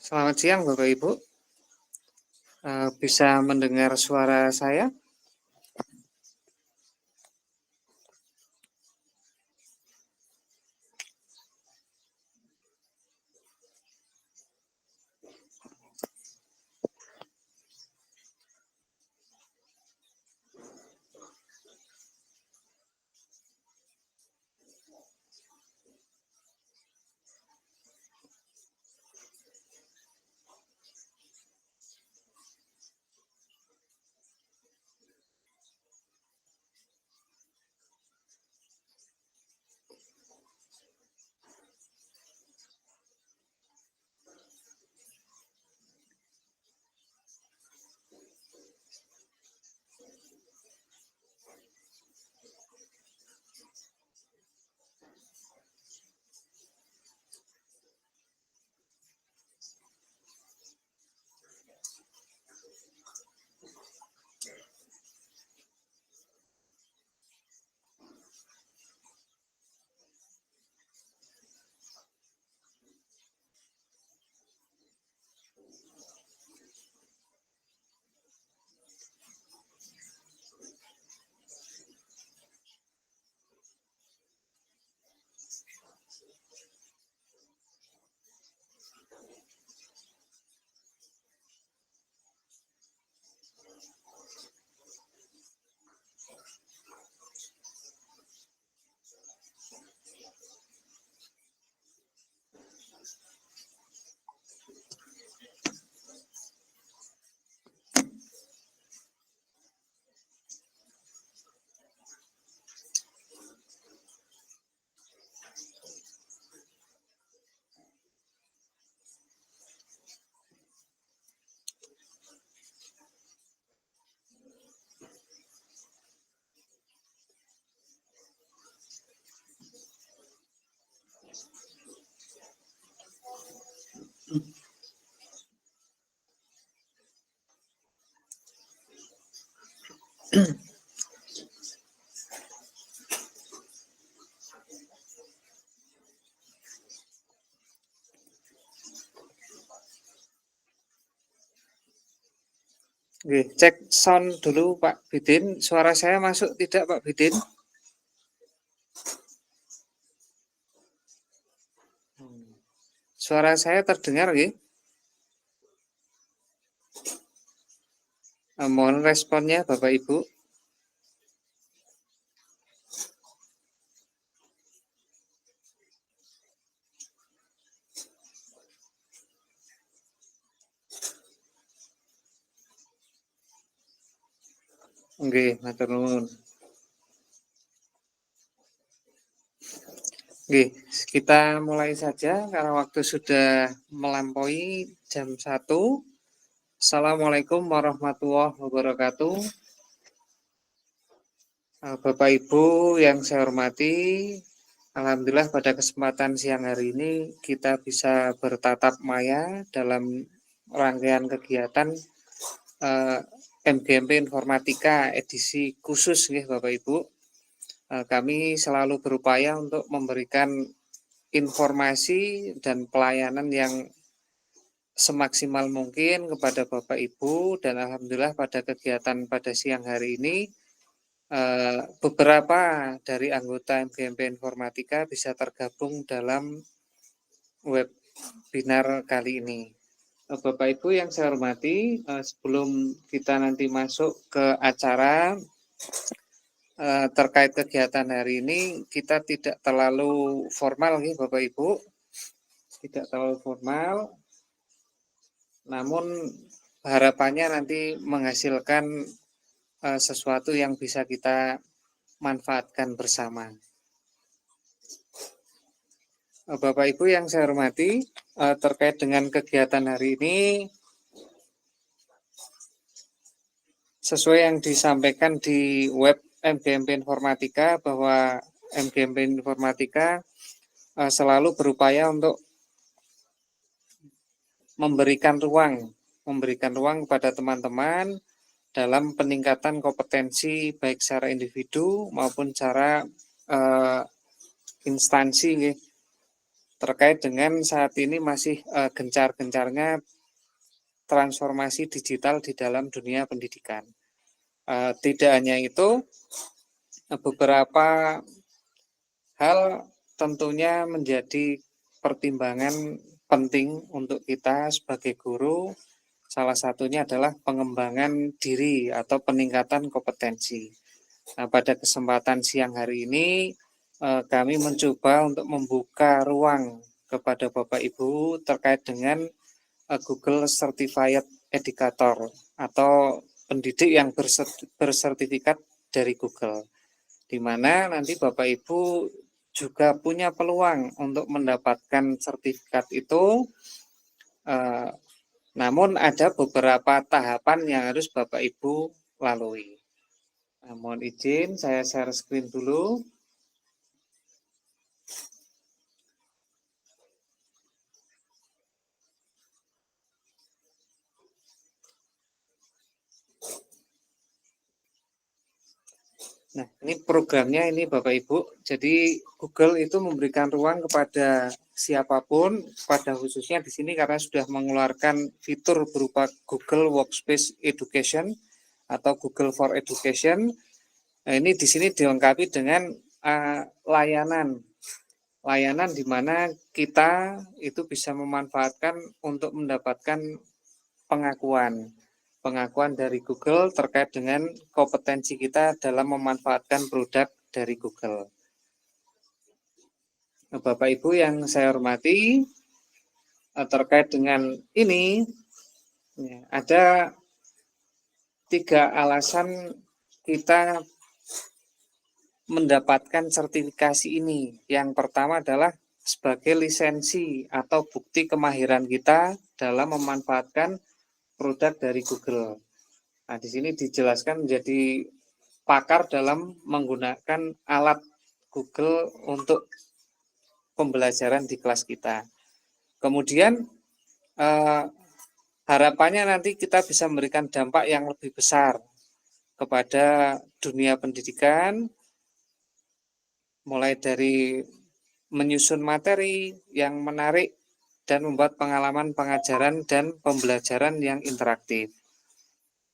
Selamat siang Bapak Ibu, bisa mendengar suara saya? Oke, cek sound dulu Pak Bidin, suara saya masuk tidak Pak Bidin? Suara saya terdengar nggih? Mohon responnya Bapak Ibu. Oke, matur nuwun. Oke, kita mulai saja karena waktu sudah melampaui jam 1. Assalamualaikum warahmatullahi wabarakatuh. Bapak Ibu yang saya hormati, alhamdulillah pada kesempatan siang hari ini kita bisa bertatap maya dalam rangkaian kegiatan MGMP Informatika edisi khusus nih Bapak Ibu. Kami selalu berupaya untuk memberikan informasi dan pelayanan yang semaksimal mungkin kepada Bapak Ibu, dan alhamdulillah pada kegiatan pada siang hari ini beberapa dari anggota MGMP Informatika bisa tergabung dalam webinar kali ini. Bapak Ibu yang saya hormati, sebelum kita nanti masuk ke acara terkait kegiatan hari ini, kita tidak terlalu formal nih Bapak Ibu, tidak terlalu formal, namun harapannya nanti menghasilkan sesuatu yang bisa kita manfaatkan bersama. Bapak Ibu yang saya hormati, terkait dengan kegiatan hari ini, sesuai yang disampaikan di web MGMP Informatika bahwa MGMP Informatika selalu berupaya untuk memberikan ruang kepada teman-teman dalam peningkatan kompetensi baik secara individu maupun secara instansi. terkait dengan saat ini masih gencar-gencarnya transformasi digital di dalam dunia pendidikan. Tidak hanya itu, beberapa hal tentunya menjadi pertimbangan penting untuk kita sebagai guru. Salah satunya adalah pengembangan diri atau peningkatan kompetensi. Nah, pada kesempatan siang hari ini kami mencoba untuk membuka ruang kepada Bapak Ibu terkait dengan Google Certified Educator atau pendidik yang bersertifikat dari Google, di mana nanti Bapak Ibu juga punya peluang untuk mendapatkan sertifikat itu. Namun ada beberapa tahapan yang harus Bapak Ibu lalui. Mohon izin saya share screen dulu. Nah, ini programnya ini Bapak Ibu. Jadi Google itu memberikan ruang kepada siapapun, pada khususnya di sini karena sudah mengeluarkan fitur berupa Google Workspace Education atau Google for Education. Nah, ini di sini dilengkapi dengan layanan di mana kita itu bisa memanfaatkan untuk mendapatkan pengakuan dari Google terkait dengan kompetensi kita dalam memanfaatkan produk dari Google. Bapak Ibu yang saya hormati, terkait dengan ini ada 3 alasan kita mendapatkan sertifikasi ini. Yang pertama adalah sebagai lisensi atau bukti kemahiran kita dalam memanfaatkan produk dari Google. Nah, di sini dijelaskan menjadi pakar dalam menggunakan alat Google untuk pembelajaran di kelas kita. Kemudian harapannya nanti kita bisa memberikan dampak yang lebih besar kepada dunia pendidikan, mulai dari menyusun materi yang menarik dan membuat pengalaman pengajaran dan pembelajaran yang interaktif.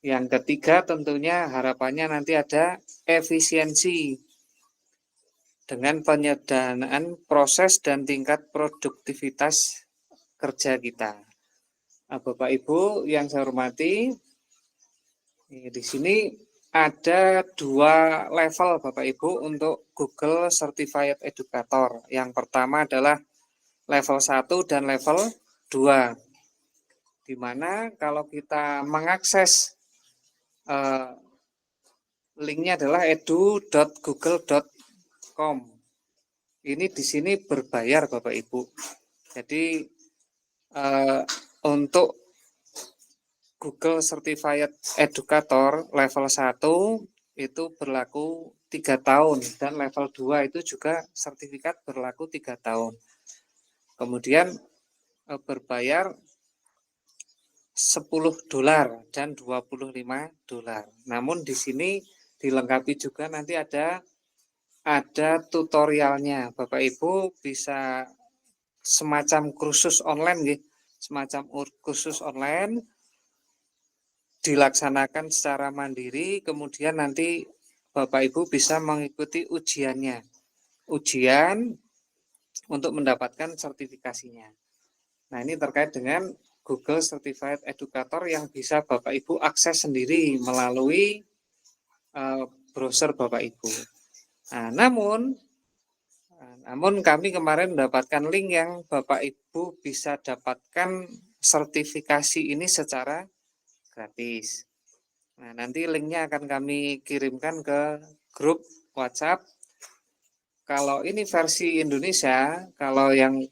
Yang ketiga tentunya harapannya nanti ada efisiensi dengan penyederhanaan proses dan tingkat produktivitas kerja kita. Bapak Ibu yang saya hormati, di sini ada 2 level Bapak Ibu untuk Google Certified Educator. Yang pertama adalah level 1 dan level 2. Di mana kalau kita mengakses linknya adalah edu.google.com. Ini di sini berbayar Bapak Ibu. Jadi untuk Google Certified Educator level 1 itu berlaku 3 tahun dan level 2 itu juga sertifikat berlaku 3 tahun. Kemudian berbayar $10 dan $25. Namun di sini dilengkapi juga nanti ada tutorialnya. Bapak Ibu bisa semacam kursus online dilaksanakan secara mandiri, kemudian nanti Bapak Ibu bisa mengikuti ujian untuk mendapatkan sertifikasinya. Nah, ini terkait dengan Google Certified Educator yang bisa Bapak Ibu akses sendiri melalui browser Bapak Ibu. Nah, namun kami kemarin mendapatkan link yang Bapak Ibu bisa dapatkan sertifikasi ini secara gratis. Nah, nanti linknya akan kami kirimkan ke grup WhatsApp. Kalau ini versi Indonesia, kalau yang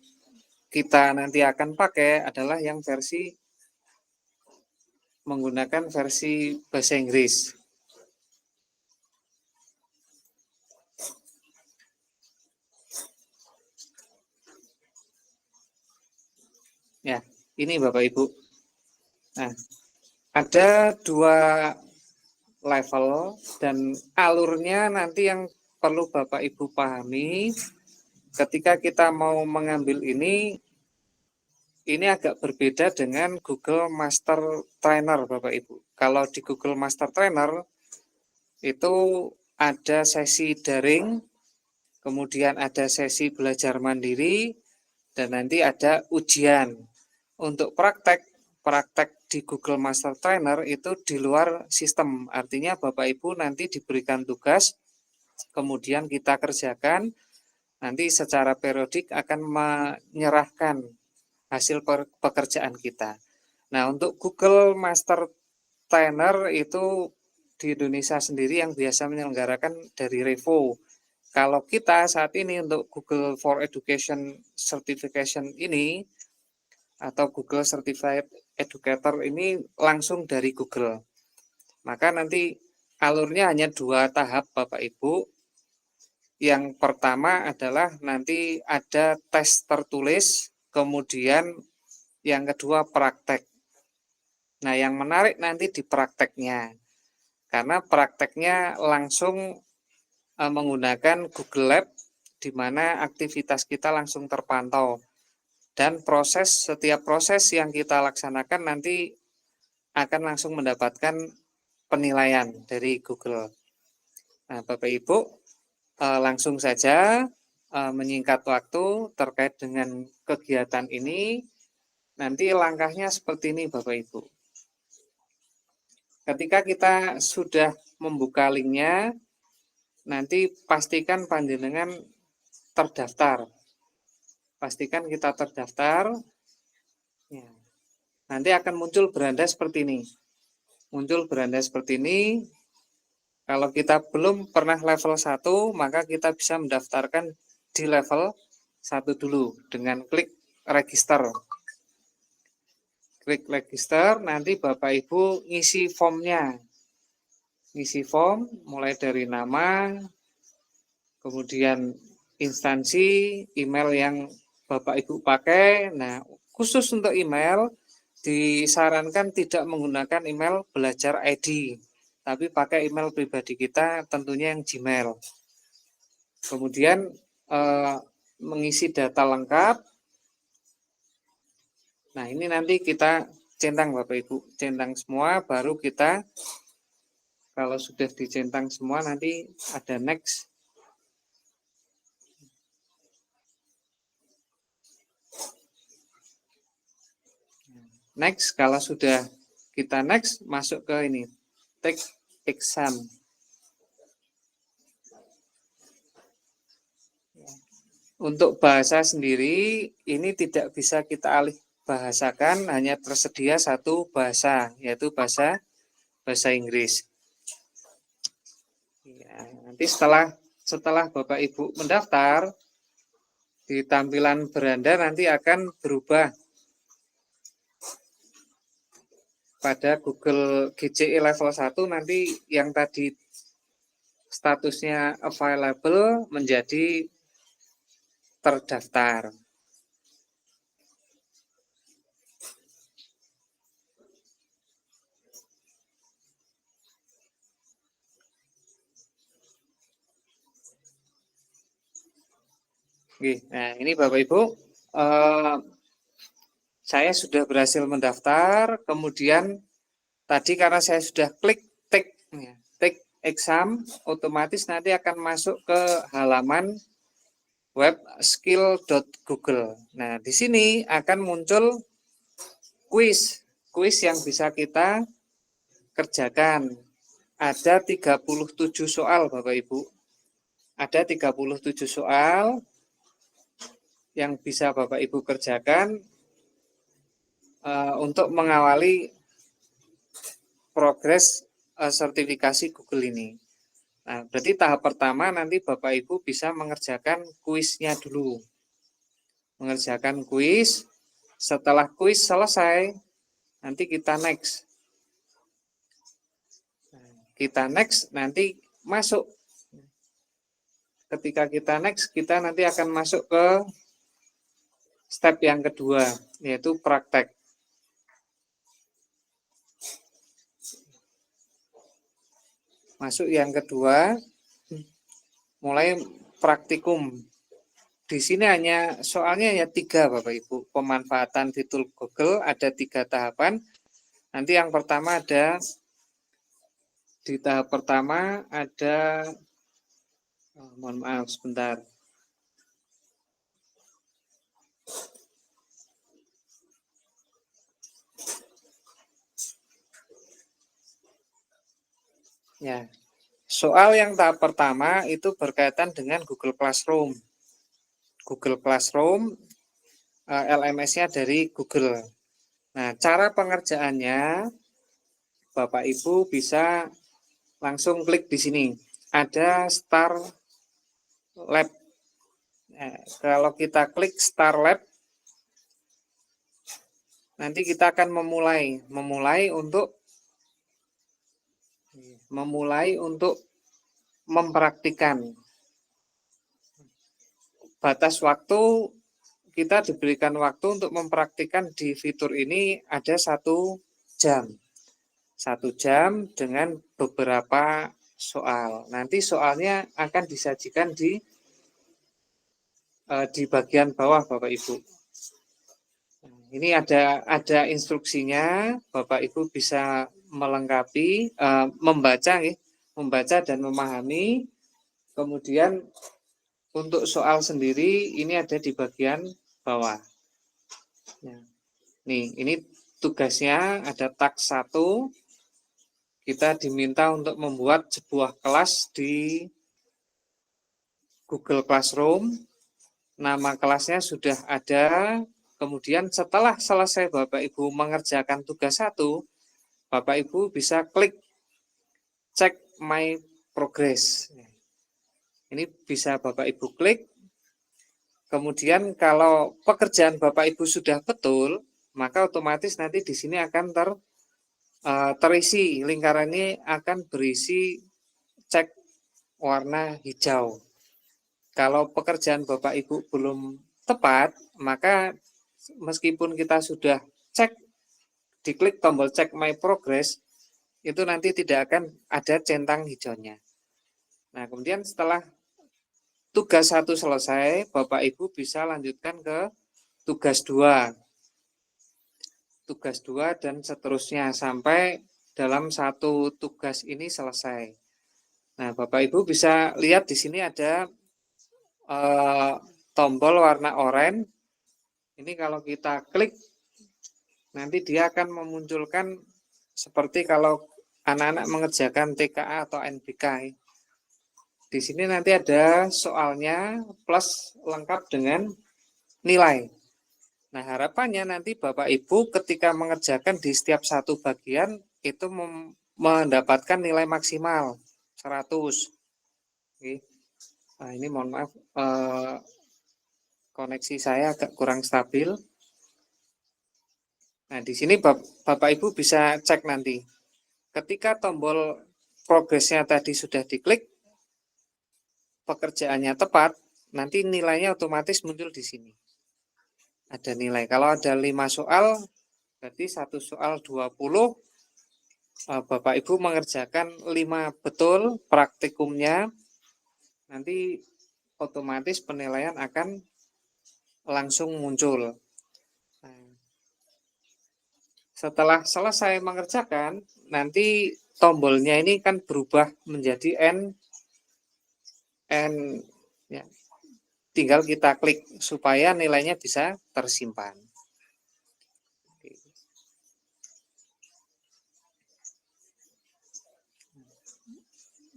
kita nanti akan pakai adalah yang versi menggunakan versi bahasa Inggris. Ya, ini Bapak Ibu. Nah, ada 2 level dan alurnya nanti yang perlu Bapak Ibu pahami. ketika kita mau mengambil ini agak berbeda dengan Google Master Trainer, Bapak Ibu. Kalau di Google Master Trainer itu ada sesi daring, kemudian ada sesi belajar mandiri, dan nanti ada ujian. Untuk praktek di Google Master Trainer itu di luar sistem. Artinya Bapak Ibu nanti diberikan tugas, kemudian kita kerjakan, nanti secara periodik akan menyerahkan hasil pekerjaan kita. Nah, untuk Google Master Trainer itu di Indonesia sendiri yang biasa menyelenggarakan dari Revo. Kalau kita saat ini untuk Google for Education Certification ini atau Google Certified Educator ini langsung dari Google. Maka nanti alurnya hanya 2 tahap Bapak Ibu. Yang pertama adalah nanti ada tes tertulis, kemudian yang kedua praktek. Nah, yang menarik nanti di prakteknya. Karena prakteknya langsung menggunakan Google Lab, di mana aktivitas kita langsung terpantau. Dan setiap proses yang kita laksanakan nanti akan langsung mendapatkan penilaian dari Google. Nah, Bapak Ibu, langsung saja menyingkat waktu terkait dengan kegiatan ini. Nanti langkahnya seperti ini Bapak Ibu. Ketika kita sudah membuka linknya, nanti pastikan panjenengan terdaftar. Pastikan kita terdaftar. Ya. Nanti akan muncul beranda seperti ini. Muncul beranda seperti ini. Kalau kita belum pernah level 1, maka kita bisa mendaftarkan di level 1 dulu dengan klik register. Klik register, nanti Bapak Ibu ngisi formnya. Ngisi form mulai dari nama, kemudian instansi, email yang Bapak Ibu pakai. Nah, khusus untuk email disarankan tidak menggunakan email belajar ID, tapi pakai email pribadi kita, tentunya yang Gmail. Kemudian mengisi data lengkap. Nah, ini nanti kita centang Bapak Ibu, centang semua, baru kita kalau sudah dicentang semua nanti ada next. Next, kalau sudah kita next, masuk ke ini, take exam. Untuk bahasa sendiri, ini tidak bisa kita alih bahasakan, hanya tersedia satu bahasa, yaitu bahasa Inggris. Ya, nanti setelah Bapak Ibu mendaftar, di tampilan beranda nanti akan berubah pada Google GCE level 1, nanti yang tadi statusnya available menjadi terdaftar. Oke, nah ini Bapak Ibu, saya sudah berhasil mendaftar. Kemudian tadi karena saya sudah klik take exam, otomatis nanti akan masuk ke halaman web skill.google. Nah, di sini akan muncul kuis yang bisa kita kerjakan. Ada 37 soal Bapak Ibu. Ada 37 soal yang bisa Bapak Ibu kerjakan untuk mengawali progres sertifikasi Google ini. Nah, berarti tahap pertama nanti Bapak Ibu bisa mengerjakan kuisnya dulu. Mengerjakan kuis, setelah kuis selesai, nanti kita next. Kita next, nanti masuk. Ketika kita next, kita nanti akan masuk ke step yang kedua, yaitu praktek. Masuk yang kedua, mulai praktikum. di sini hanya soalnya ya 3 Bapak Ibu. Pemanfaatan fitur Google ada 3 tahapan. Nanti yang pertama ada di tahap pertama ada mohon maaf sebentar. Ya, soal yang tahap pertama itu berkaitan dengan Google Classroom. Google Classroom LMS-nya dari Google. Nah, cara pengerjaannya Bapak Ibu bisa langsung klik di sini. Ada Start Lab. Kalau kita klik Start Lab, nanti kita akan memulai untuk mempraktikkan. Batas waktu kita diberikan waktu untuk mempraktikkan di fitur ini ada 1 jam. 1 jam dengan beberapa soal. Nanti soalnya akan disajikan di bagian bawah Bapak Ibu. Ini ada instruksinya, Bapak Ibu bisa melengkapi, membaca dan memahami. Kemudian untuk soal sendiri ini ada di bagian bawah. Nih, ini tugasnya ada task 1. Kita diminta untuk membuat sebuah kelas di Google Classroom. Nama kelasnya sudah ada. Kemudian setelah selesai Bapak Ibu mengerjakan tugas 1, Bapak Ibu bisa klik cek my progress. Ini bisa Bapak Ibu klik. Kemudian kalau pekerjaan Bapak Ibu sudah betul, maka otomatis nanti di sini akan terisi, lingkaran ini akan berisi cek warna hijau. Kalau pekerjaan Bapak Ibu belum tepat, maka meskipun kita sudah cek, diklik tombol cek my progress, itu nanti tidak akan ada centang hijaunya. Nah, kemudian setelah tugas 1 selesai, Bapak Ibu bisa lanjutkan ke tugas 2. Tugas 2 dan seterusnya sampai dalam 1 tugas ini selesai. Nah, Bapak Ibu bisa lihat di sini ada tombol warna oranye. Ini kalau kita klik, nanti dia akan memunculkan seperti kalau anak-anak mengerjakan TKA atau NBK. Di sini nanti ada soalnya plus lengkap dengan nilai. Nah, harapannya nanti Bapak Ibu ketika mengerjakan di setiap 1 bagian itu mendapatkan nilai maksimal 100. Oke. Nah, ini mohon maaf, koneksi saya agak kurang stabil. Nah, di sini Bapak Ibu bisa cek nanti. Ketika tombol progresnya tadi sudah diklik, pekerjaannya tepat, nanti nilainya otomatis muncul di sini. Ada nilai. Kalau ada 5 soal, berarti 1 soal 20. Bapak Ibu mengerjakan 5 betul praktikumnya, nanti otomatis penilaian akan langsung muncul. Setelah selesai mengerjakan, nanti tombolnya ini kan berubah menjadi N ya. Tinggal kita klik supaya nilainya bisa tersimpan.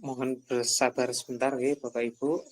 Mohon bersabar sebentar ya Bapak Ibu.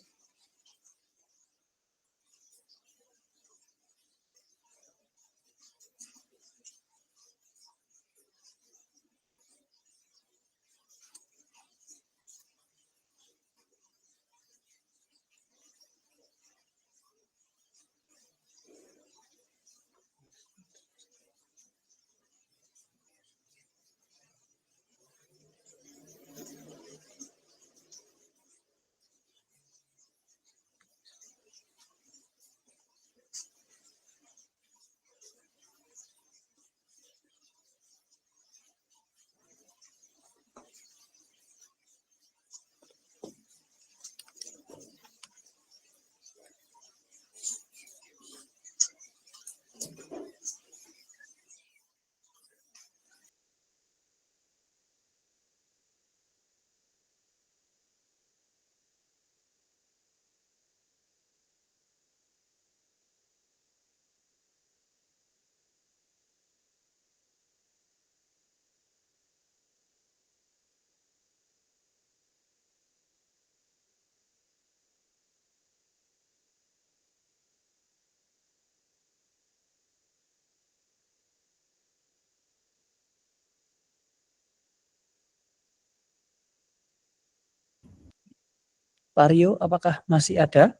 Pak Rio, apakah masih ada?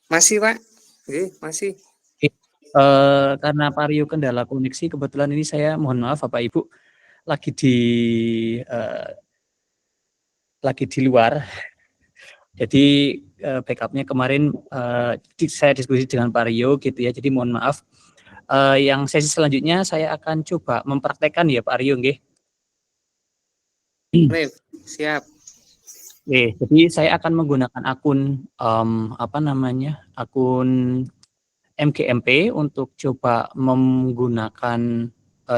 Masih, Pak. Masih. Karena Pak Rio kendala koneksi, kebetulan ini saya mohon maaf Bapak Ibu lagi di luar. Jadi backupnya kemarin saya diskusi dengan Pak Rio gitu ya. Jadi mohon maaf. Yang sesi selanjutnya saya akan coba mempraktekkan ya Pak Rio, nggih. Siap. Oke, jadi saya akan menggunakan akun akun MGMP untuk coba menggunakan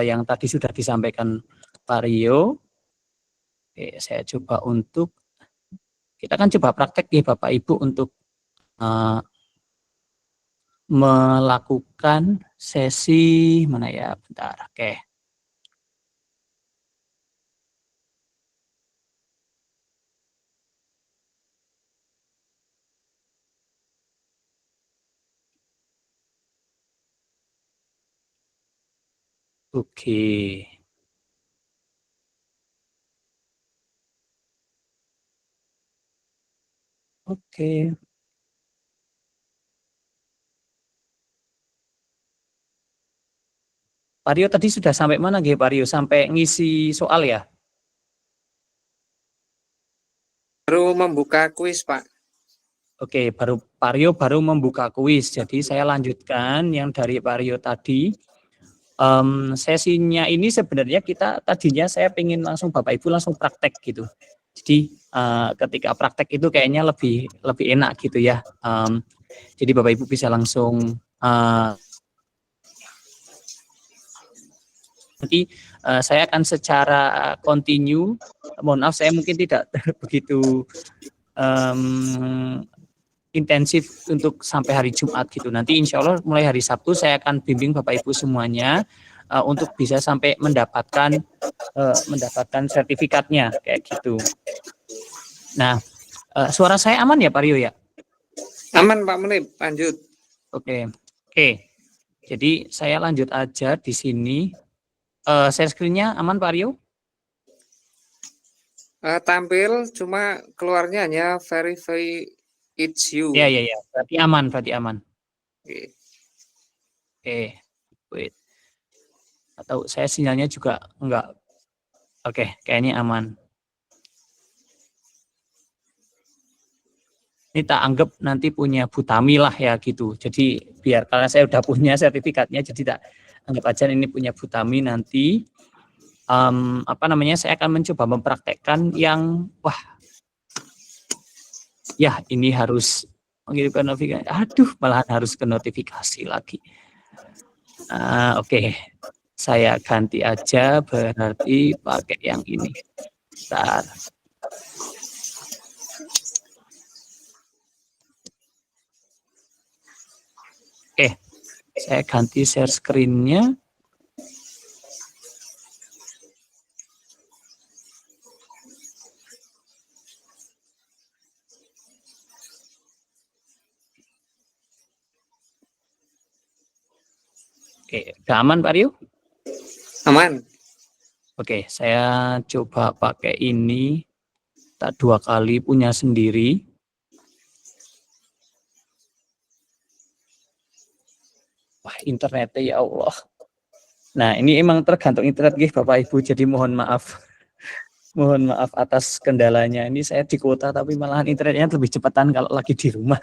yang tadi sudah disampaikan Pak Rio. Oke, saya coba untuk kita akan coba praktek ya Bapak Ibu untuk melakukan sesi mana ya, bentar. Oke. Oke. Oke. Pak Rio tadi sudah sampai mana nggih Pak Rio? Sampai ngisi soal ya? Baru membuka kuis, Pak. Oke, Pak Rio baru membuka kuis. Jadi saya lanjutkan yang dari Pak Rio tadi. Sesinya ini sebenarnya tadinya saya ingin langsung Bapak Ibu langsung praktek gitu. Jadi ketika praktek itu kayaknya lebih enak gitu ya. Jadi Bapak Ibu bisa langsung nanti saya akan secara continue. Mohon maaf saya mungkin tidak begitu intensif untuk sampai hari Jumat gitu. Nanti insya Allah mulai hari Sabtu saya akan bimbing Bapak Ibu semuanya untuk bisa sampai mendapatkan sertifikatnya kayak gitu. Nah, suara saya aman ya Pak Rio ya? Aman Pak Munib, lanjut. Oke. Jadi saya lanjut aja di sini. Share screen-nya aman Pak Rio? Tampil, cuma keluarnya hanya verify it's you. Ya. Berarti aman. Oke. Wait. Atau saya sinyalnya juga enggak. Oke, kayaknya aman. Ini tak anggap nanti punya Butami lah ya gitu. Jadi biar karena saya udah punya sertifikatnya, jadi tak anggap aja ini punya Butami nanti. Saya akan mencoba mempraktekkan yang ini harus mengirimkan notifikasi. Aduh, malahan harus ke notifikasi lagi. Oke. Saya ganti aja berarti pakai yang ini. Bentar. Oke. Saya ganti share screen-nya. Oke, udah aman Pak Rio? Aman. Oke, saya coba pakai ini. Tak 2 kali punya sendiri. Wah, internetnya ya Allah. Nah, ini emang tergantung internet Bapak Ibu, jadi mohon maaf. Mohon maaf atas kendalanya. Ini saya di kota tapi malahan internetnya lebih cepatan kalau lagi di rumah.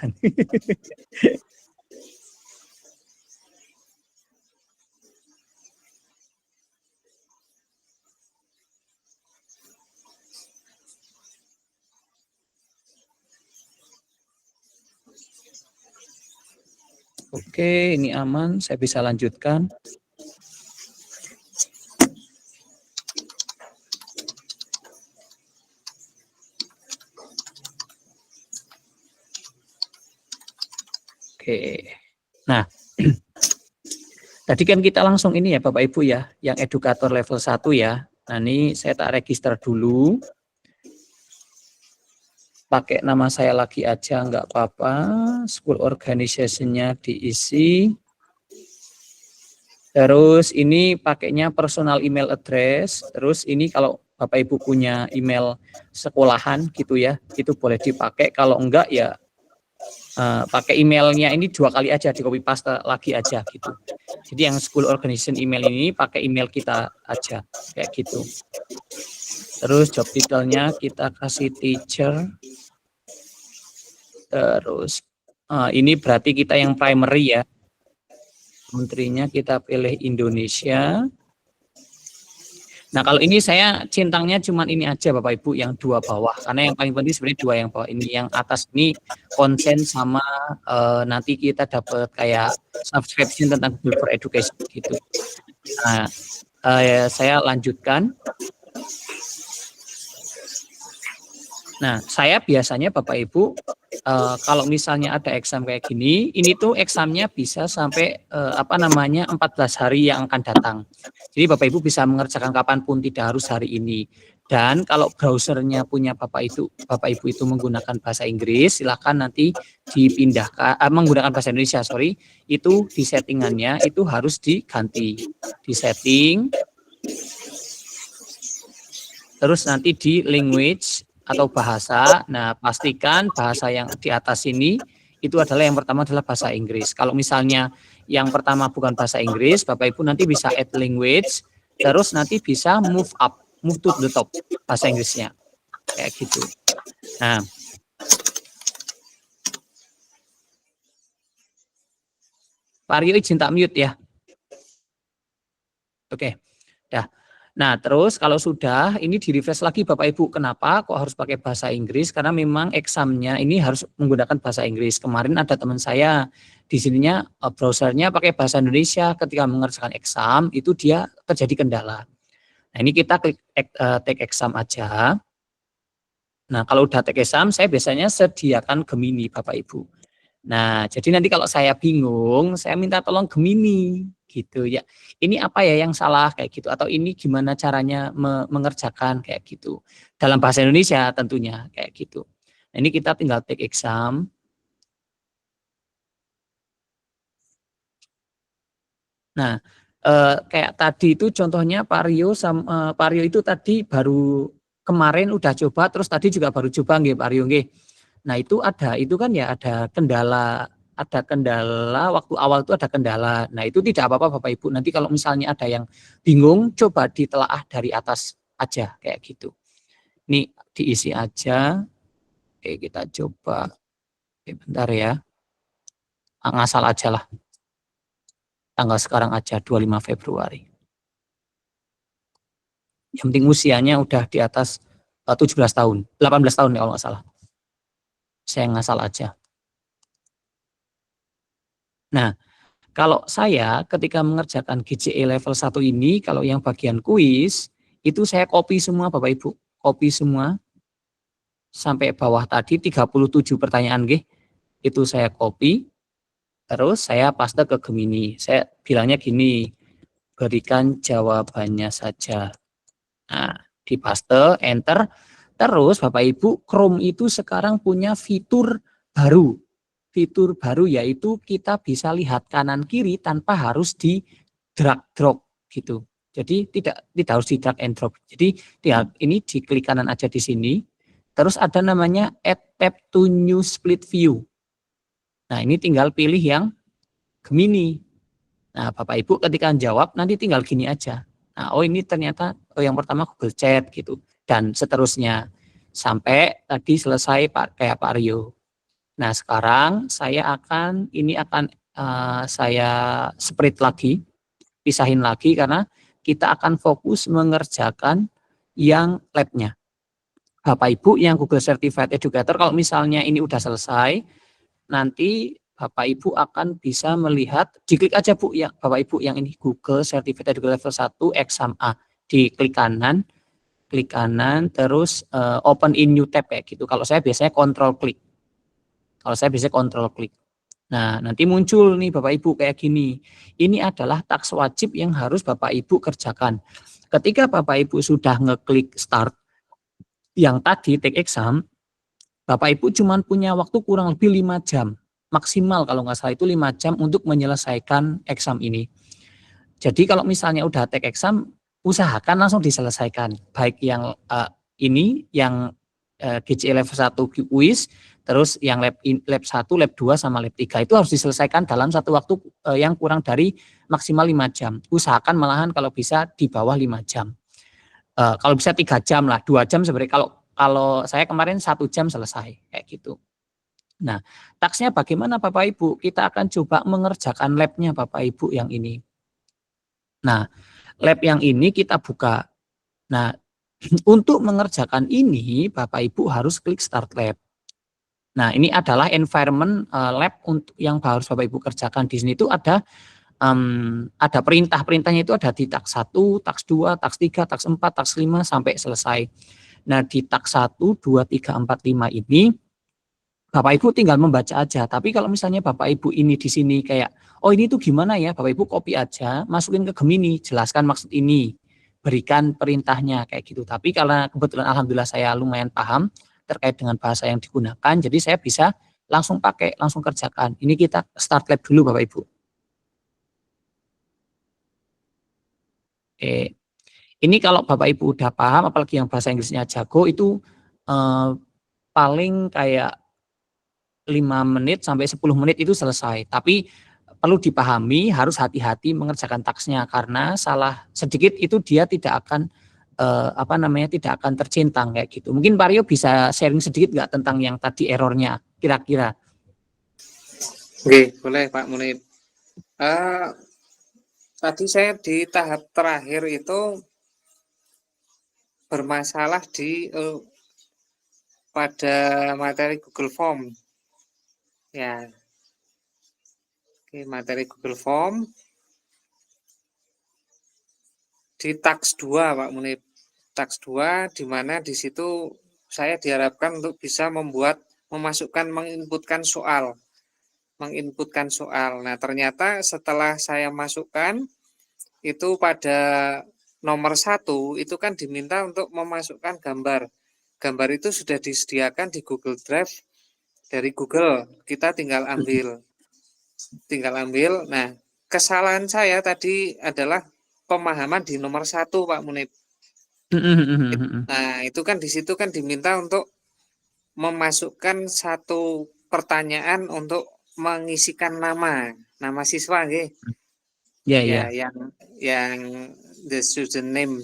Oke, ini aman, saya bisa lanjutkan. Oke. Nah, tadi kan kita langsung ini ya Bapak Ibu ya, yang edukator level 1 ya. Nah, ini saya tak register dulu. Pakai nama saya lagi aja nggak apa-apa. School organization-nya diisi. Terus ini pakainya personal email address. Terus ini kalau Bapak Ibu punya email sekolahan gitu ya, itu boleh dipakai. Kalau enggak ya pakai emailnya ini 2 kali aja, di copy paste lagi aja gitu. Jadi yang school organization email ini pakai email kita aja kayak gitu. Terus job title-nya kita kasih teacher. Terus ini berarti kita yang primary ya. Menterinya kita pilih Indonesia. Nah, kalau ini saya centangnya cuman ini aja Bapak Ibu, yang 2 bawah. Karena yang paling penting sebenarnya 2 yang bawah ini. Yang atas ini konsen sama nanti kita dapat kayak subscription tentang Google for Education gitu. Nah, saya lanjutkan. Nah, saya biasanya Bapak Ibu kalau misalnya ada exam kayak gini, ini tuh examnya bisa sampai 14 hari yang akan datang. Jadi Bapak Ibu bisa mengerjakan kapanpun, tidak harus hari ini. Dan kalau browsernya punya Bapak Ibu itu menggunakan bahasa Inggris, silakan nanti dipindahkan menggunakan bahasa Indonesia, sorry, itu di settingannya itu harus diganti, di setting, terus nanti di language atau bahasa. Nah, pastikan bahasa yang di atas ini itu adalah yang pertama adalah bahasa Inggris. Kalau misalnya yang pertama bukan bahasa Inggris, Bapak Ibu nanti bisa add language, terus nanti bisa move up, move to the top bahasa Inggrisnya. Kayak gitu. Nah, Pak Aryo izin tak mute ya. Oke. Dah. Nah, terus kalau sudah, ini di-refresh lagi Bapak Ibu. Kenapa kok harus pakai bahasa Inggris? Karena memang examnya ini harus menggunakan bahasa Inggris. Kemarin ada teman saya, di sininya browsernya pakai bahasa Indonesia. Ketika mengerjakan exam, itu dia terjadi kendala. Nah, ini kita klik take exam aja. Nah, kalau udah take exam, saya biasanya sediakan Gemini Bapak Ibu. Nah, jadi nanti kalau saya bingung, saya minta tolong Gemini gitu ya. Ini apa ya yang salah kayak gitu, atau ini gimana caranya mengerjakan kayak gitu. Dalam bahasa Indonesia tentunya kayak gitu. Nah, ini kita tinggal take exam. Nah, kayak tadi itu contohnya Pak Rio itu tadi baru kemarin udah coba, terus tadi juga baru coba nggih Pak Rio nggih. Nah, itu kan ya ada kendala waktu awal itu ada kendala. Nah, itu tidak apa-apa Bapak Ibu. Nanti kalau misalnya ada yang bingung, coba ditelaah dari atas aja kayak gitu. Ini diisi aja. Oke, kita coba. Oke, bentar ya. Ngasal aja lah. Tanggal sekarang aja 25 Februari. Yang penting usianya udah di atas 17 tahun, 18 tahun ya kalau nggak salah. Saya ngasal aja. Nah, kalau saya ketika mengerjakan GCE level 1 ini, kalau yang bagian kuis, itu saya copy semua Bapak Ibu. Copy semua sampai bawah tadi 37 pertanyaan nggih. Itu saya copy, terus saya paste ke Gemini. Saya bilangnya gini, berikan jawabannya saja. Nah, di paste, enter. Terus Bapak Ibu, Chrome itu sekarang punya fitur baru. Fitur baru yaitu kita bisa lihat kanan kiri tanpa harus di drag drop gitu. Jadi tidak harus di drag and drop. Jadi ini diklik kanan aja di sini. Terus ada namanya add tab to new split view. Nah, ini tinggal pilih yang Gemini. Nah, Bapak Ibu ketika jawab nanti tinggal gini aja. Nah, oh ini ternyata yang pertama Google Chat gitu dan seterusnya sampai tadi selesai kayak Pak Rio. Nah, sekarang saya akan saya split lagi, pisahin lagi karena kita akan fokus mengerjakan yang labnya. Bapak Ibu yang Google Certified Educator, kalau misalnya ini udah selesai, nanti Bapak Ibu akan bisa melihat, diklik aja Bu ya Bapak Ibu yang ini Google Certified Educator level 1 exam A, diklik kanan, terus open in new tab kayak gitu. Kalau saya biasanya control klik. Nah, nanti muncul nih Bapak Ibu kayak gini. Ini adalah taks wajib yang harus Bapak Ibu kerjakan. Ketika Bapak Ibu sudah ngeklik start, yang tadi take exam, Bapak Ibu cuma punya waktu kurang lebih 5 jam. Maksimal kalau nggak salah itu 5 jam untuk menyelesaikan exam ini. Jadi kalau misalnya udah take exam, usahakan langsung diselesaikan. Baik yang ini yang GCE level 1 quiz, terus yang lab 1, lab 2 sama lab 3 itu harus diselesaikan dalam satu waktu yang kurang dari maksimal 5 jam. Usahakan malahan kalau bisa di bawah 5 jam. Kalau bisa 3 jam lah, 2 jam sebenarnya kalau saya kemarin 1 jam selesai kayak gitu. Nah, taksnya bagaimana Bapak Ibu? Kita akan coba mengerjakan labnya Bapak Ibu yang ini. Nah, lab yang ini kita buka. Nah, untuk mengerjakan ini Bapak Ibu harus klik Start Lab. Nah, ini adalah environment lab untuk yang harus Bapak Ibu kerjakan. Di sini itu ada perintah-perintahnya itu ada di taks 1, taks 2, taks 3, taks 4, taks 5 sampai selesai. Nah, di taks 1, 2, 3, 4, 5 ini Bapak Ibu tinggal membaca aja. Tapi kalau misalnya Bapak Ibu ini di sini kayak, oh ini tuh gimana ya, Bapak Ibu copy aja, masukin ke Gemini, jelaskan maksud ini, berikan perintahnya kayak gitu. Tapi karena kebetulan alhamdulillah saya lumayan paham terkait dengan bahasa yang digunakan, jadi saya bisa langsung pakai, langsung kerjakan. Ini kita start lab dulu Bapak Ibu. Oke. Ini kalau Bapak Ibu udah paham, apalagi yang bahasa Inggrisnya jago, itu paling kayak 5 menit sampai 10 menit itu selesai. Tapi perlu dipahami harus hati-hati mengerjakan taksnya karena salah sedikit itu dia tidak akan tidak akan tercentang kayak gitu. Mungkin Pak Rio bisa sharing sedikit nggak tentang yang tadi errornya kira-kira? Oke, boleh Pak Munib. Tadi saya di tahap terakhir itu bermasalah pada materi Google Form. Ya, oke, materi Google Form di taks 2 Pak Munib. Taks 2 di mana di situ saya diharapkan untuk bisa menginputkan soal. Nah, ternyata setelah saya masukkan itu pada nomor 1 itu kan diminta untuk memasukkan gambar. Gambar itu sudah disediakan di Google Drive dari Google. Kita tinggal ambil. Nah, kesalahan saya tadi adalah pemahaman di nomor 1 Pak Munib. Nah, itu kan di situ kan diminta untuk memasukkan satu pertanyaan untuk mengisikan nama siswa nggih. Ya, yang the student name.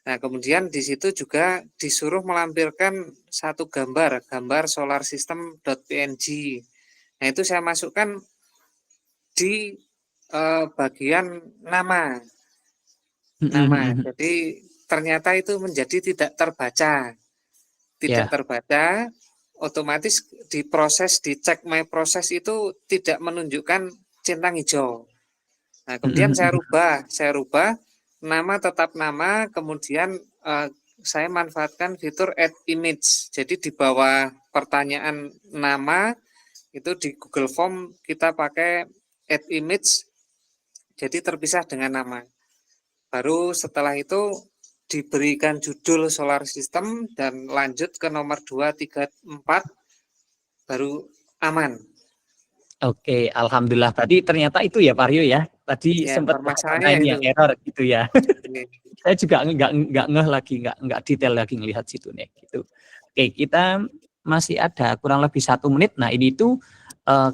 Nah, kemudian di situ juga disuruh melampirkan satu gambar solar system.png. Nah, itu saya masukkan di bagian nama. Jadi ternyata itu menjadi tidak terbaca. Otomatis dicek my proses itu tidak menunjukkan centang hijau. Nah, kemudian saya rubah nama tetap nama, kemudian saya manfaatkan fitur add image. Jadi di bawah pertanyaan nama itu di Google Form kita pakai add image, jadi terpisah dengan nama. Baru setelah itu diberikan judul solar system dan lanjut ke nomor 2, 3, 4 baru aman. Oke, alhamdulillah. Tadi ternyata itu ya Pak Rio ya. Tadi Ya, sempat permasalahannya yang error gitu ya. Saya juga nggak ngeh lagi, nggak detail lagi ngelihat situ nih gitu. Oke, kita masih ada kurang lebih 1 menit. Nah, ini tuh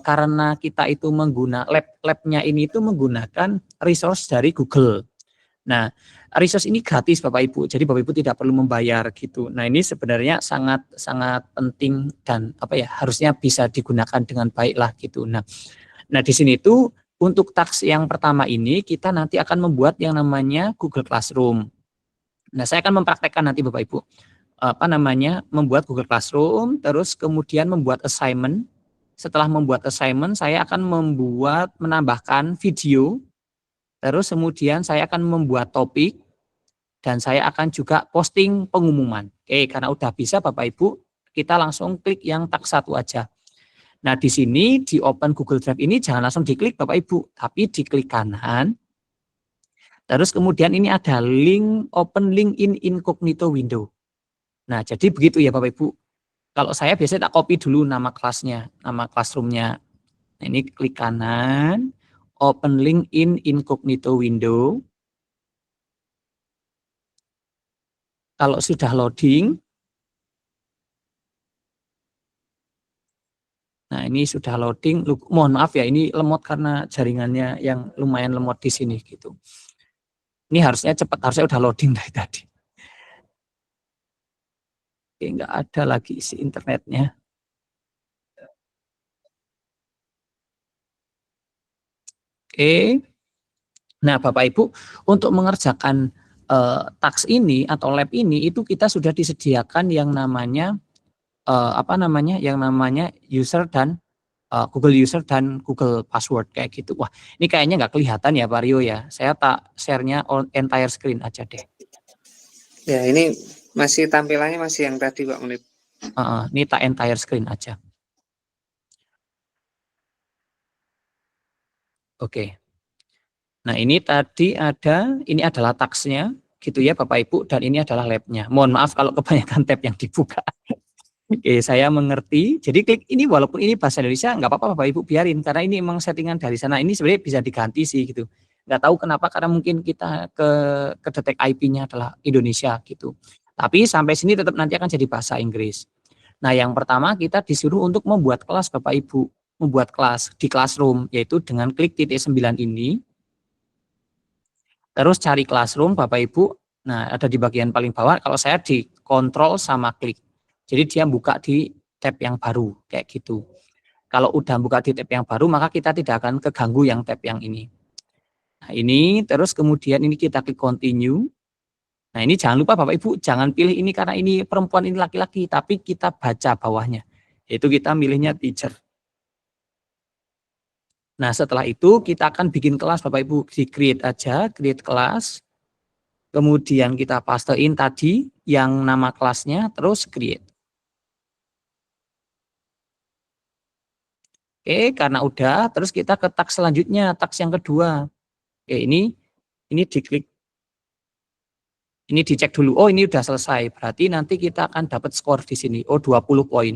karena kita itu labnya ini itu menggunakan resource dari Google. Nah, resource ini gratis Bapak Ibu, jadi Bapak Ibu tidak perlu membayar gitu. Nah, ini sebenarnya sangat penting dan harusnya bisa digunakan dengan baik lah gitu. Nah di sini tuh untuk taks yang pertama ini kita nanti akan membuat yang namanya Google Classroom. Nah, saya akan mempraktekkan nanti Bapak Ibu membuat Google Classroom, terus kemudian membuat assignment. Setelah membuat assignment, saya akan menambahkan video. Terus kemudian saya akan membuat topik dan saya akan juga posting pengumuman. Oke, karena udah bisa Bapak Ibu, kita langsung klik yang taks 1 aja. Nah, di sini di open Google Drive ini jangan langsung diklik Bapak Ibu, tapi diklik kanan. Terus kemudian ini ada open link in incognito window. Nah, jadi begitu ya Bapak Ibu. Kalau saya biasanya tak copy dulu nama kelasnya, nama classroomnya. Nah, ini klik kanan. Open link in incognito window. Kalau sudah loading, nah ini sudah loading, mohon maaf ya ini lemot karena jaringannya yang lumayan lemot di sini gitu. Ini harusnya cepat, harusnya udah loading dari tadi. Oke, nggak ada lagi isi internetnya. Oke, nah Bapak Ibu untuk mengerjakan task ini atau lab ini itu kita sudah disediakan yang namanya yang namanya user dan Google user dan Google password kayak gitu. Wah, ini kayaknya nggak kelihatan ya Pak Rio ya. Saya tak share-nya on entire screen aja deh. Ya, ini masih tampilannya masih yang tadi Pak Munib. Ini tak entire screen aja. Oke. Nah, ini tadi ini adalah task-nya gitu ya Bapak Ibu, dan ini adalah lab-nya. Mohon maaf kalau kebanyakan tab yang dibuka. Oke, saya mengerti. Jadi klik ini walaupun ini bahasa Indonesia nggak apa-apa Bapak Ibu biarin karena ini emang settingan dari sana. Ini sebenarnya bisa diganti sih gitu. Nggak tahu kenapa karena mungkin kita ke detek IP-nya adalah Indonesia gitu. Tapi sampai sini tetap nanti akan jadi bahasa Inggris. Nah, yang pertama kita disuruh untuk membuat kelas Bapak Ibu, membuat kelas di Classroom yaitu dengan klik titik 9 ini. Terus cari Classroom Bapak Ibu. Nah, ada di bagian paling bawah. Kalau saya di kontrol sama klik. Jadi dia buka di tab yang baru kayak gitu. Kalau udah buka di tab yang baru maka kita tidak akan keganggu yang tab yang ini. Nah, ini terus kemudian ini kita klik continue. Nah, ini jangan lupa Bapak Ibu jangan pilih ini karena ini perempuan ini laki-laki, tapi kita baca bawahnya. Yaitu kita milihnya teacher. Nah, setelah itu kita akan bikin kelas Bapak Ibu, di create aja, create kelas. Kemudian kita pastein tadi yang nama kelasnya, terus create. Oke, karena udah, terus kita ke task selanjutnya, task yang kedua. Oke, ini diklik, ini dicek dulu. Oh, ini udah selesai. Berarti nanti kita akan dapat skor di sini. Oh, 20 poin.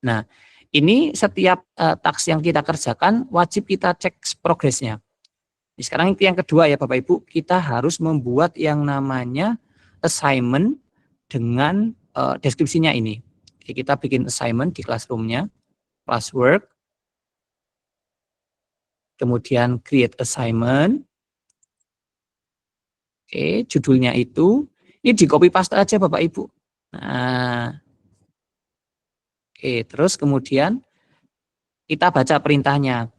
Nah, ini setiap task yang kita kerjakan wajib kita cek progresnya. Sekarang itu yang kedua ya Bapak Ibu, kita harus membuat yang namanya assignment dengan deskripsinya ini. Oke, kita bikin assignment di Classroom-nya, classwork, kemudian create assignment. Oke, judulnya itu, ini di copy paste aja Bapak Ibu. Nah, oke, terus kemudian kita baca perintahnya.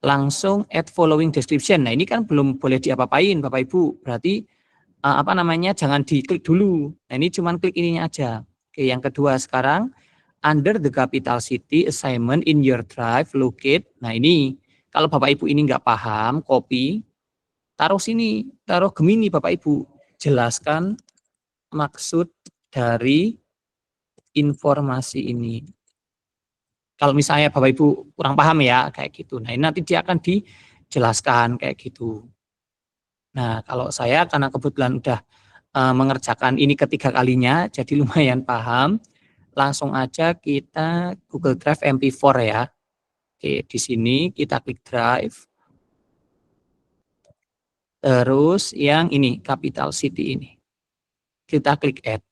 Langsung add following description. Nah, ini kan belum boleh diapa-apain Bapak Ibu. Berarti jangan diklik dulu. Nah, ini cuman klik ininya aja. Oke, yang kedua sekarang under the capital city assignment in your drive locate. Nah, ini kalau Bapak Ibu ini nggak paham, copy, taruh sini, taruh Gemini Bapak Ibu. Jelaskan maksud dari informasi ini. Kalau misalnya Bapak Ibu kurang paham ya kayak gitu. Nah, ini nanti dia akan dijelaskan kayak gitu. Nah, kalau saya karena kebetulan udah mengerjakan ini ketiga kalinya, jadi lumayan paham. Langsung aja kita Google Drive MP4 ya. Oke, di sini kita klik Drive. Terus yang ini, Capital City ini. Kita klik Add.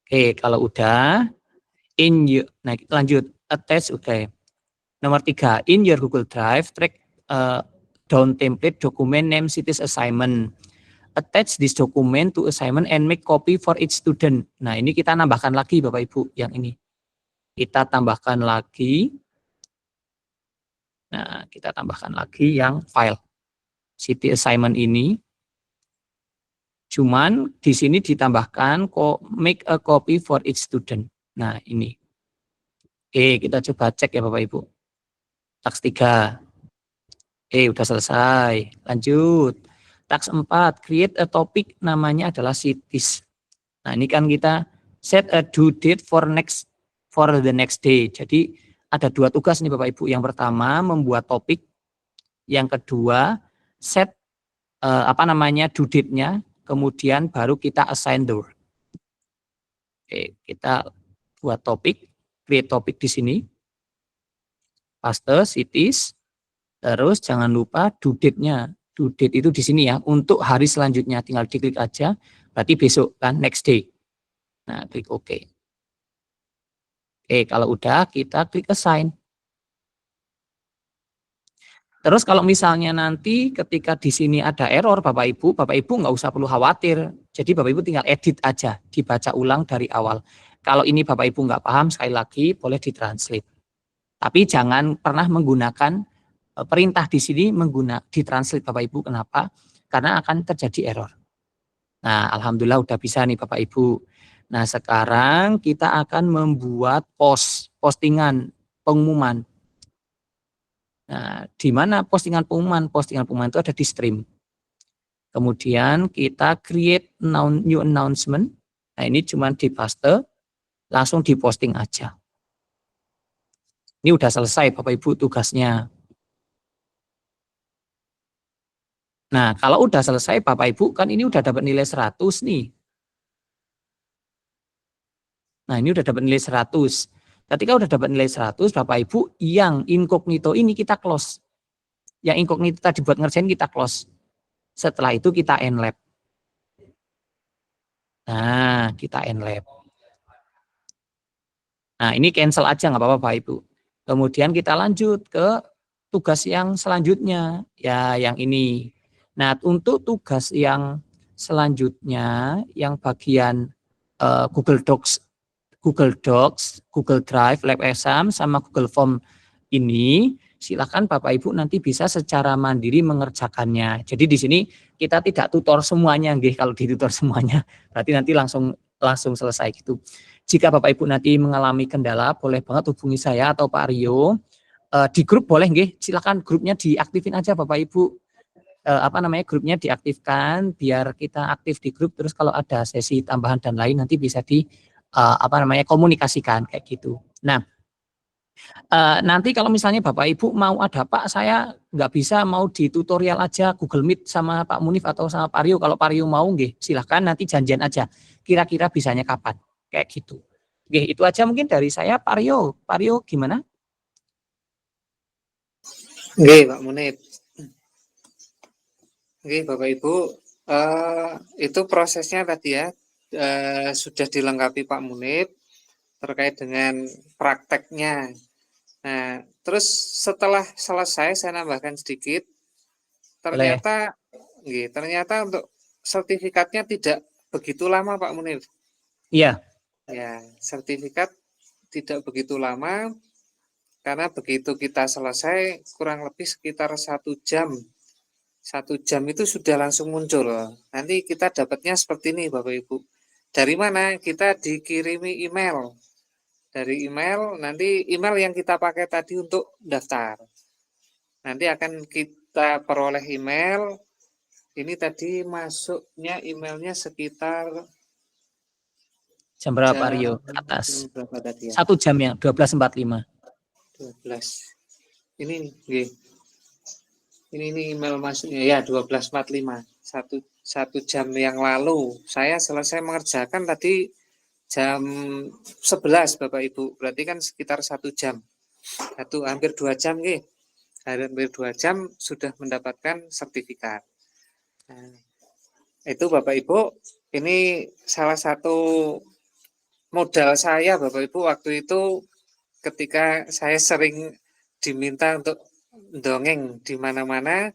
Oke, kalau udah, nah lanjut, Attach, oke. Nomor 3, in your Google Drive, track down template document name cities assignment. Attach this document to assignment and make copy for each student. Nah, ini kita nambahkan lagi Bapak Ibu yang ini. Kita tambahkan lagi. Nah, kita tambahkan lagi yang file city assignment ini. Cuman di sini ditambahkan make a copy for each student. Nah, ini. Oke, kita coba cek ya Bapak Ibu. Task 3. Udah selesai. Lanjut. Task 4, create a topic namanya adalah cities. Nah, ini kan kita set a due date for the next day. Jadi ada 2 tugas nih Bapak Ibu. Yang pertama membuat topik. Yang kedua set due date-nya. Kemudian baru kita assign the work. Oke, kita buat topik, create topik di sini. Paste cities. Terus jangan lupa due date-nya. Due date itu di sini ya, untuk hari selanjutnya tinggal diklik aja Berarti besok kan, next day. Nah, klik OK. Oke, kalau udah kita klik assign. Terus kalau misalnya nanti ketika di sini ada error Bapak Ibu nggak usah perlu khawatir. Jadi Bapak Ibu tinggal edit aja, dibaca ulang dari awal. Kalau ini Bapak Ibu nggak paham, sekali lagi boleh ditranslate. Tapi jangan pernah menggunakan perintah di sini ditranslate Bapak Ibu. Kenapa? Karena akan terjadi error. Nah, alhamdulillah udah bisa nih Bapak Ibu. Nah, sekarang kita akan membuat postingan pengumuman. Nah, di mana postingan pengumuman? Postingan pengumuman itu ada di stream. Kemudian kita create new announcement. Nah, ini cuma dipaste, langsung diposting aja. Ini udah selesai Bapak Ibu tugasnya. Nah, kalau udah selesai Bapak Ibu kan ini udah dapat nilai 100 nih. Nah, ini udah dapat nilai 100. Ketika udah dapat nilai 100, Bapak Ibu yang incognito ini kita close. Yang incognito tadi buat ngerjain kita close. Setelah itu kita end lab. Nah, kita end lab. Nah, ini cancel aja nggak apa-apa Bapak Ibu. Kemudian kita lanjut ke tugas yang selanjutnya. Ya, yang ini. Nah, untuk tugas yang selanjutnya, yang bagian Google Docs, Google Drive, Lab Exam, sama Google Form ini, silakan Bapak Ibu nanti bisa secara mandiri mengerjakannya. Jadi di sini kita tidak tutor semuanya, nggih. Kalau ditutor semuanya, berarti nanti langsung selesai gitu. Jika Bapak Ibu nanti mengalami kendala, boleh banget hubungi saya atau Pak Rio. Di grup boleh, nggih. Silakan grupnya diaktifin aja Bapak Ibu. Grupnya diaktifkan biar kita aktif di grup. Terus kalau ada sesi tambahan dan lain nanti bisa komunikasikan kayak gitu. Nah, nanti kalau misalnya Bapak Ibu mau ada Pak, saya nggak bisa, mau di tutorial aja Google Meet sama Pak Munif atau sama Pak Rio. Kalau Pak Rio mau, nggih, silahkan nanti janjian aja. Kira-kira bisanya kapan? Kayak gitu. Nggih, itu aja mungkin dari saya. Pak Rio gimana? Nggih, Pak Munif. Oke, Bapak Ibu, itu prosesnya tadi ya sudah dilengkapi Pak Munif terkait dengan prakteknya. Nah, terus setelah selesai saya nambahkan sedikit. Ternyata untuk sertifikatnya tidak begitu lama Pak Munif. Iya. Ya, sertifikat tidak begitu lama karena begitu kita selesai kurang lebih sekitar 1 jam. 1 jam itu sudah langsung muncul. Nanti kita dapatnya seperti ini Bapak Ibu. Dari mana? Kita dikirimi email. Dari email, nanti email yang kita pakai tadi untuk daftar. Nanti akan kita peroleh email. Ini tadi masuknya emailnya sekitar jam berapa Pak Rio? Atas. Berapa tadi ya? 1 jam ya, 12.45. 12. Ini nggih. Ini email masuknya ya 12.45. 1 jam yang lalu saya selesai mengerjakan tadi jam 11 Bapak Ibu. Berarti kan sekitar 1 jam. Hampir 2 jam nggih. Hampir 2 jam sudah mendapatkan sertifikat. Nah, itu Bapak Ibu, ini salah satu modal saya Bapak Ibu waktu itu ketika saya sering diminta untuk dongeng di mana-mana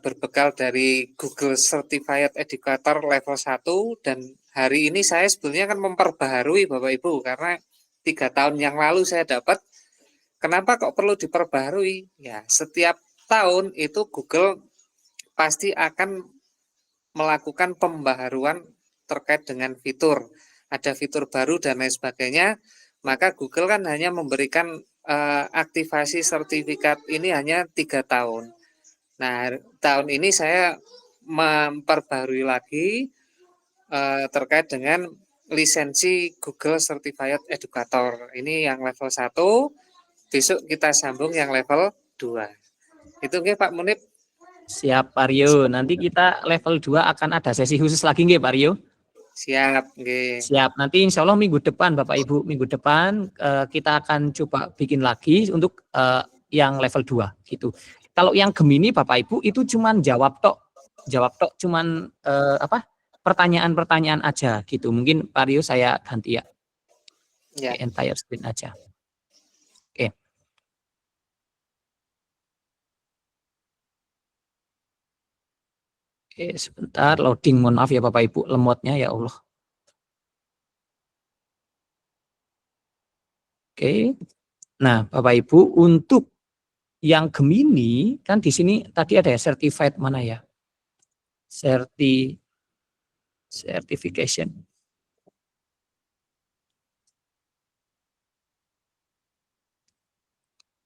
berbekal dari Google Certified Educator level 1 dan hari ini saya sebenarnya kan memperbaharui Bapak Ibu karena 3 tahun yang lalu saya dapat. Kenapa kok perlu diperbaharui? Ya, setiap tahun itu Google pasti akan melakukan pembaharuan terkait dengan fitur. Ada fitur baru dan lain sebagainya. Maka Google kan hanya memberikan aktivasi sertifikat ini hanya 3 tahun. Nah, tahun ini saya memperbarui lagi terkait dengan lisensi Google Certified Educator. Ini yang level 1, besok kita sambung yang level 2. Itu nggih Pak Munif. Siap Pak Rio, nanti kita level 2 akan ada sesi khusus lagi nggih Pak Rio? Siap, nggih. Siap, nanti insya Allah minggu depan Bapak Ibu, minggu depan kita akan coba bikin lagi untuk yang level 2 gitu. Kalau yang Gemini Bapak Ibu itu cuman jawab tok cuman pertanyaan-pertanyaan aja gitu. Mungkin Pak Rio saya ganti ya. Ya. Entire screen aja. Oke. Oke, sebentar loading. Mohon maaf ya Bapak Ibu, lemotnya ya Allah. Oke. Nah, Bapak Ibu, untuk yang Gemini kan di sini tadi ada ya certified mana ya? Certification.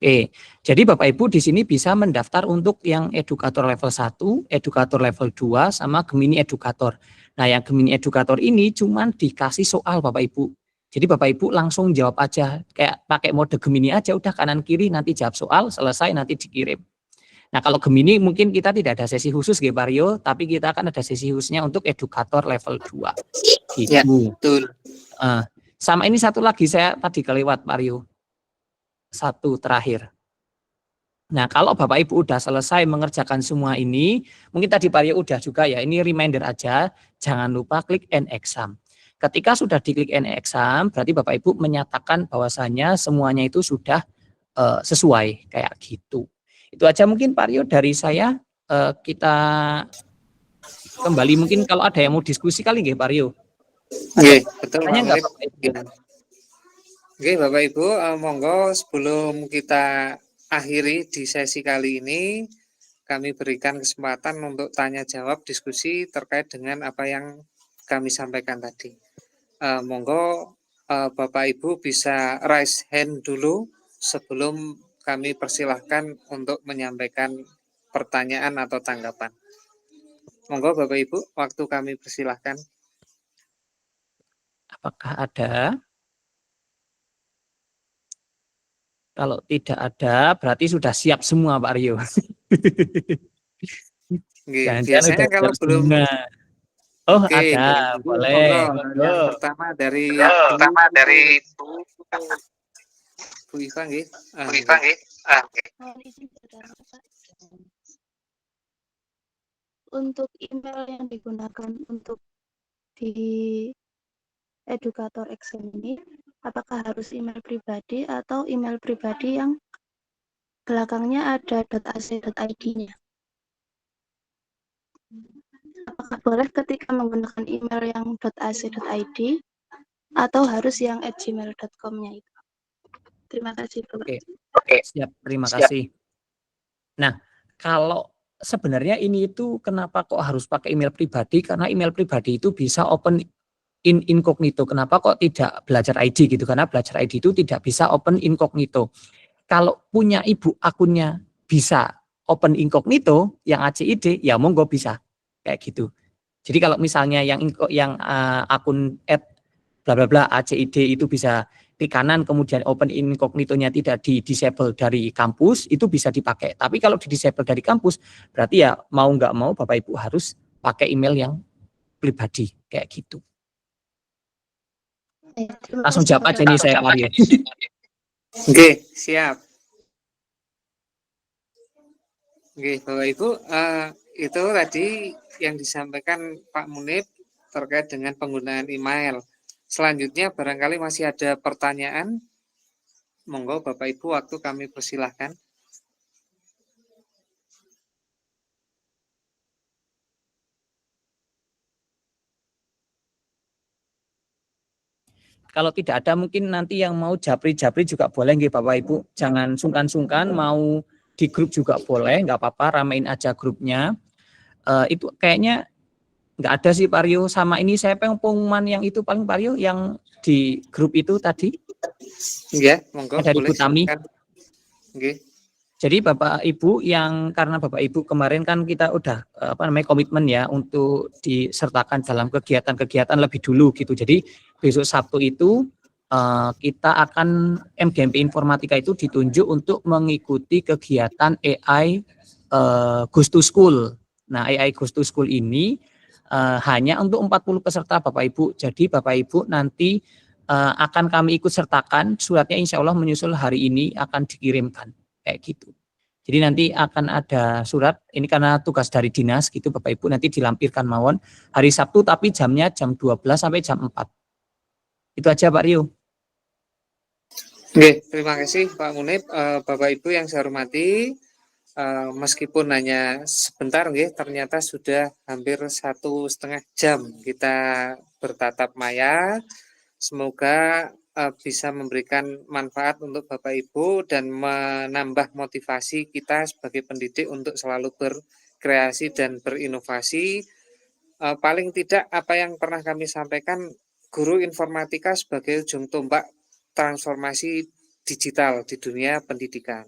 Oke, jadi Bapak Ibu di sini bisa mendaftar untuk yang edukator level 1, edukator level 2, sama Gemini edukator. Nah, yang Gemini edukator ini cuman dikasih soal Bapak Ibu. Jadi Bapak Ibu langsung jawab aja, kayak pakai mode Gemini aja, udah kanan kiri nanti jawab soal, selesai nanti dikirim. Nah, kalau Gemini mungkin kita tidak ada sesi khusus gitu Pak Rio, tapi kita akan ada sesi khususnya untuk edukator level 2. Gitu. Ya, betul. Sama ini satu lagi saya tadi kelewat Pak Rio. Satu terakhir. Nah, kalau Bapak Ibu udah selesai mengerjakan semua ini, mungkin tadi Pak Rio udah juga ya, ini reminder aja, jangan lupa klik end exam. Ketika sudah diklik end exam, berarti Bapak Ibu menyatakan bahwasanya semuanya itu sudah sesuai kayak gitu. Itu aja mungkin Pak Rio dari saya. Kita kembali mungkin kalau ada yang mau diskusi kali nggih Pak Rio. Oke, betul Pak Enggak, Munib. Bapak Ibu? Oke Bapak Ibu, monggo sebelum kita akhiri di sesi kali ini, kami berikan kesempatan untuk tanya jawab diskusi terkait dengan apa yang kami sampaikan tadi. Monggo Bapak Ibu bisa raise hand dulu sebelum kami persilahkan untuk menyampaikan pertanyaan atau tanggapan. Monggo Bapak Ibu, waktu kami persilahkan. Apakah ada? Kalau tidak ada, berarti sudah siap semua Pak Rio. Biasanya kalau belum Oh, oke, ada, boleh. Yang pertama dari Bu Iva nggih. Untuk email yang digunakan untuk di edukator exam ini, apakah harus email pribadi atau email pribadi yang belakangnya ada .ac.id-nya? Apakah boleh ketika menggunakan email yang .ac.id atau harus yang @gmail.com-nya itu? Terima kasih, Bapak. Oke, siap. Terima kasih. Nah, kalau sebenarnya ini itu kenapa kok harus pakai email pribadi? Karena email pribadi itu bisa open in incognito. Kenapa kok tidak belajar ID gitu? Karena belajar ID itu tidak bisa open incognito. Kalau punya ibu akunnya bisa open incognito, yang ACID ya monggo bisa kayak gitu. Jadi kalau misalnya yang akun bla bla bla ACID itu bisa klik kanan kemudian open incognito-nya tidak di disable dari kampus, itu bisa dipakai. Tapi kalau di disable dari kampus berarti ya mau nggak mau Bapak Ibu harus pakai email yang pribadi kayak gitu. Langsung jawab aja nih saya Pak Rio. Oke, siap. Oke, Bapak Ibu, itu tadi yang disampaikan Pak Munib terkait dengan penggunaan email. Selanjutnya barangkali masih ada pertanyaan. Monggo Bapak Ibu, waktu kami persilahkan. Kalau tidak ada mungkin nanti yang mau japri-japri juga boleh nggih Bapak Ibu. Jangan sungkan-sungkan, mau di grup juga boleh, nggak apa-apa, ramein aja grupnya. Itu kayaknya nggak ada sih Pak Rio. Sama ini saya pengumuman yang itu paling Pak Rio yang di grup itu tadi. Ya, monggo dari boleh. Kutami. Oke. Jadi Bapak Ibu yang karena Bapak Ibu kemarin kan kita udah komitmen ya untuk disertakan dalam kegiatan-kegiatan lebih dulu gitu. Jadi besok Sabtu itu kita akan MGMP Informatika itu ditunjuk untuk mengikuti kegiatan AI Goes to School. Nah, AI Goes to School ini hanya untuk 40 peserta Bapak Ibu. Jadi Bapak Ibu nanti akan kami ikut sertakan, suratnya insya Allah menyusul hari ini akan dikirimkan kayak gitu. Jadi nanti akan ada surat, ini karena tugas dari dinas gitu Bapak Ibu, nanti dilampirkan mawon hari Sabtu tapi jamnya jam 12 sampai jam 4. Itu aja Pak Rio. Oke, terima kasih Pak Munib. Bapak Ibu yang saya hormati, meskipun hanya sebentar, ternyata sudah hampir 1,5 jam kita bertatap maya. Semoga bisa memberikan manfaat untuk Bapak Ibu dan menambah motivasi kita sebagai pendidik untuk selalu berkreasi dan berinovasi. Paling tidak apa yang pernah kami sampaikan, guru informatika sebagai ujung tombak transformasi digital di dunia pendidikan.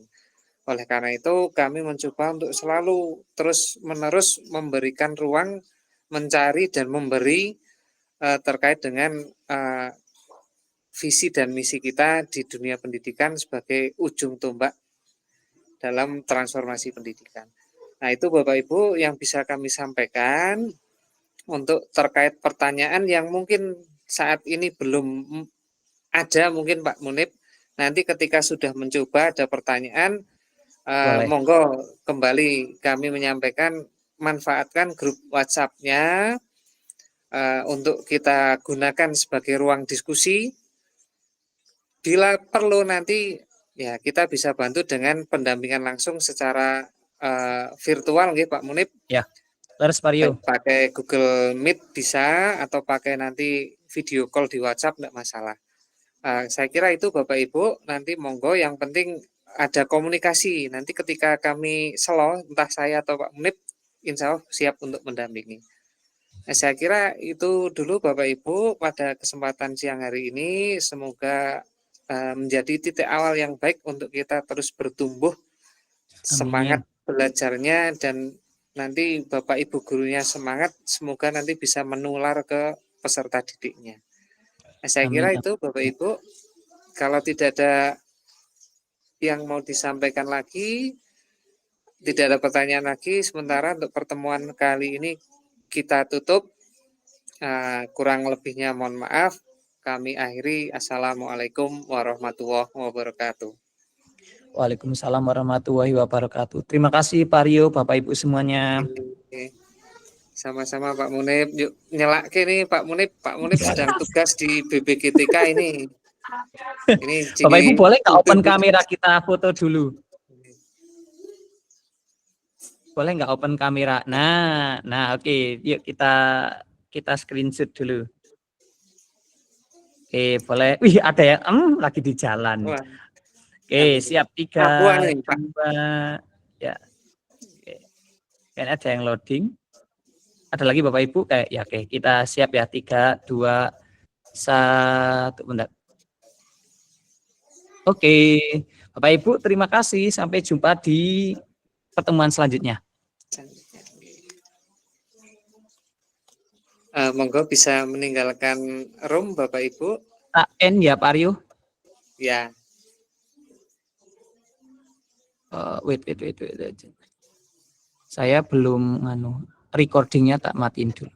Oleh karena itu kami mencoba untuk selalu terus-menerus memberikan ruang mencari dan memberi terkait dengan visi dan misi kita di dunia pendidikan sebagai ujung tombak dalam transformasi pendidikan. Nah, itu Bapak Ibu yang bisa kami sampaikan untuk terkait pertanyaan yang mungkin saat ini belum ada mungkin Pak Munib. Nanti ketika sudah mencoba ada pertanyaan, monggo kembali kami menyampaikan, manfaatkan grup WhatsApp-nya untuk kita gunakan sebagai ruang diskusi. Bila perlu nanti ya kita bisa bantu dengan pendampingan langsung secara virtual Pak Munib. Ya, terus Pak Rio. Pakai Google Meet bisa atau pakai nanti video call di WhatsApp enggak masalah. Saya kira itu Bapak Ibu, nanti monggo yang penting ada komunikasi. Nanti ketika kami slow, entah saya atau Pak Munib, insya Allah siap untuk mendampingi. Saya kira itu dulu Bapak Ibu pada kesempatan siang hari ini. Semoga menjadi titik awal yang baik untuk kita terus bertumbuh, semangat belajarnya, dan nanti Bapak Ibu gurunya semangat, semoga nanti bisa menular ke peserta didiknya. Saya kira itu Bapak Ibu. Kalau tidak ada yang mau disampaikan lagi, tidak ada pertanyaan lagi, sementara untuk pertemuan kali ini kita tutup. Kurang lebihnya mohon maaf. Kami akhiri. Assalamualaikum warahmatullahi wabarakatuh. Waalaikumsalam warahmatullahi wabarakatuh. Terima kasih Pak Rio, Bapak Ibu semuanya. Sama-sama Pak Munib. Yuk nyelak nih Pak Munib. Pak Munib sedang tugas di BBGTK ini. Bapak Ibu boleh nggak open kamera, kita foto dulu? Boleh nggak open kamera? Nah, oke. Yuk kita screenshot dulu. Oke, boleh. Wih, ada yang lagi di jalan. Oke, siap 3, 2, ya. Oke. Kayaknya ada yang loading. Ada lagi Bapak Ibu kayak ya, oke, kita siap ya 3, 2, 1, bentar. Oke, Bapak Ibu terima kasih, sampai jumpa di pertemuan selanjutnya. Monggo bisa meninggalkan room Bapak Ibu. AN ya Pak Rio? Ya. Wait. Saya belum recordingnya tak matiin dulu.